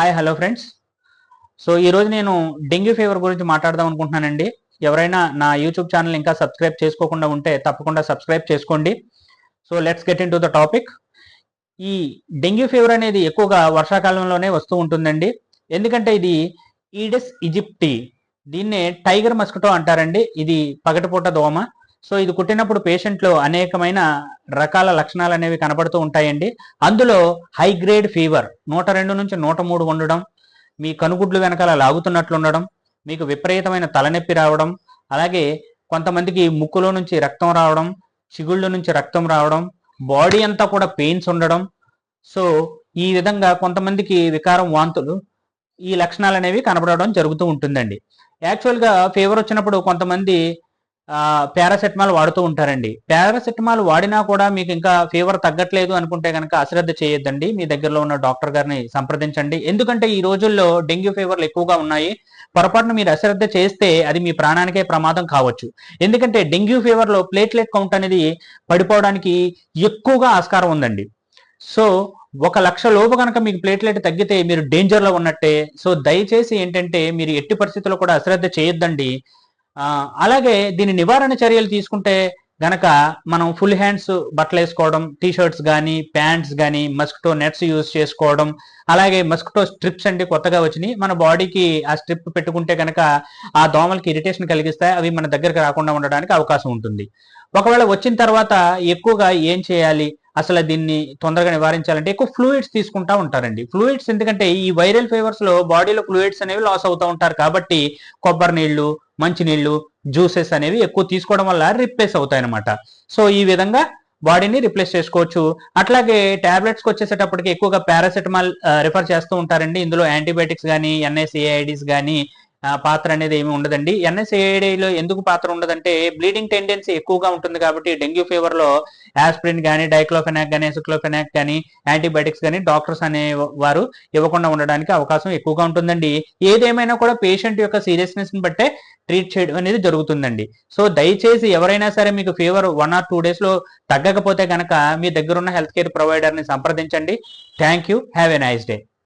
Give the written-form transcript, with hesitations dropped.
Hi hello friends. So ఈరోజు నేను dengue fever గురించి మాట్లాడదాం అనుకుంటున్నానండి. ఎవరైనా నా యూట్యూబ్ ఛానల్ ఇంకా సబ్స్క్రైబ్ చేసుకోకుండా ఉంటే తప్పకుండా సబ్స్క్రైబ్ చేసుకోండి. So let's get in to the topic. ఈ డెంగ్యూ ఫీవర్ అనేది ఎక్కువగా వర్షాకాలంలోనే వస్తూ ఉంటుందండి. ఎందుకంటే ఇది ఈడెస్ ఈజిప్టి, దీన్నే టైగర్ మస్కిటో అంటారండి. ఇది పగటిపూట దోమ. సో ఇది కుట్టినప్పుడు పేషెంట్లో అనేకమైన రకాల లక్షణాలు అనేవి కనబడుతూ ఉంటాయండి. అందులో హై గ్రేడ్ ఫీవర్ 102 నుంచి 103 ఉండడం, మీ కనుగుడ్లు వెనకాల లాగుతున్నట్లు ఉండడం, మీకు విపరీతమైన తలనొప్పి రావడం, అలాగే కొంతమందికి ముక్కులో నుంచి రక్తం రావడం, చిగుళ్ళ నుంచి రక్తం రావడం, బాడీ అంతా కూడా పెయిన్స్ ఉండడం. సో ఈ విధంగా కొంతమందికి వికారం, వాంతులు, ఈ లక్షణాలు అనేవి కనబడడం జరుగుతూ ఉంటుందండి. యాక్చువల్గా ఫీవర్ వచ్చినప్పుడు కొంతమంది పారాసెటమాల్ వాడుతూ ఉంటారండి. పారాసెటమాల్ వాడినా కూడా మీకు ఇంకా ఫీవర్ తగ్గట్లేదు అనుకుంటే కనుక అశ్రద్ధ చేయొద్దండి. మీ దగ్గరలో ఉన్న డాక్టర్ గారిని సంప్రదించండి. ఎందుకంటే ఈ రోజుల్లో డెంగ్యూ ఫీవర్లు ఎక్కువగా ఉన్నాయి. పొరపాటున మీరు అశ్రద్ధ చేస్తే అది మీ ప్రాణానికే ప్రమాదం కావచ్చు. ఎందుకంటే డెంగ్యూ ఫీవర్లో ప్లేట్లెట్ కౌంట్ అనేది పడిపోవడానికి ఎక్కువగా ఆస్కారం ఉందండి. సో 1,00,000 లోపు కనుక మీకు ప్లేట్లెట్ తగ్గితే మీరు డేంజర్లో ఉన్నట్టే. సో దయచేసి ఏంటంటే మీరు ఎట్టి పరిస్థితుల్లో కూడా అశ్రద్ధ చేయొద్దండి. అలాగే దీని నివారణ చర్యలు తీసుకుంటే గనక మనం ఫుల్ హ్యాండ్స్ బట్టలు వేసుకోవడం, టీ షర్ట్స్ కానీ, ప్యాంట్స్ కానీ, మస్కిటో నెట్స్ యూజ్ చేసుకోవడం, అలాగే మస్కిటో స్ట్రిప్స్ అండి కొత్తగా వచ్చినాయి. మన బాడీకి ఆ స్ట్రిప్ పెట్టుకుంటే కనుక ఆ దోమలకి ఇరిటేషన్ కలిగిస్తాయి. అవి మన దగ్గరకు రాకుండా ఉండడానికి అవకాశం ఉంటుంది. ఒకవేళ వచ్చిన తర్వాత ఎక్కువగా ఏం చేయాలి, అసలు దీన్ని తొందరగా నివారించాలంటే ఎక్కువ ఫ్లూయిడ్స్ తీసుకుంటా ఉంటారండి. ఫ్లూయిడ్స్ ఎందుకంటే ఈ వైరల్ ఫీవర్స్ లో బాడీలో ఫ్లూయిడ్స్ అనేవి లాస్ అవుతూ ఉంటారు కాబట్టి కొబ్బరి నీళ్లు, మంచినీళ్లు, జ్యూసెస్ అనేవి ఎక్కువ తీసుకోవడం వల్ల రిప్లేస్ అవుతాయి అనమాట. సో ఈ విధంగా బాడీని రిప్లేస్ చేసుకోవచ్చు. అట్లాగే టాబ్లెట్స్కి వచ్చేసేటప్పటికి ఎక్కువగా పారాసెటమాల్ రిఫర్ చేస్తూ ఉంటారండి. ఇందులో యాంటీబయాటిక్స్ కానీ, ఎన్ఎస్ఏఐడిస్ కానీ పాత్ర అనేది ఏమి ఉండదండి. ఎన్ఎస్ఏఐడిలో ఎందుకు పాత్ర ఉండదంటే బ్లీడింగ్ టెండెన్సీ ఎక్కువగా ఉంటుంది కాబట్టి డెంగ్యూ ఫీవర్ లో ఆస్పిరిన్ కానీ, డైక్లోఫెనాక్ కానీ, ఎసిక్లోఫెనాక్ కానీ, యాంటీబయాటిక్స్ కానీ డాక్టర్స్ అనే వారు ఇవ్వకుండా ఉండడానికి అవకాశం ఎక్కువగా ఉంటుందండి. ఏదేమైనా కూడా పేషెంట్ యొక్క సీరియస్నెస్ ని బట్టే ట్రీట్ చేయడం అనేది జరుగుతుందండి. సో దయచేసి ఎవరైనా సరే మీకు ఫీవర్ 1 or 2 days లో తగ్గకపోతే కనుక మీ దగ్గర ఉన్న హెల్త్ కేర్ ప్రొవైడర్ ని సంప్రదించండి. Thank you. Have a nice day.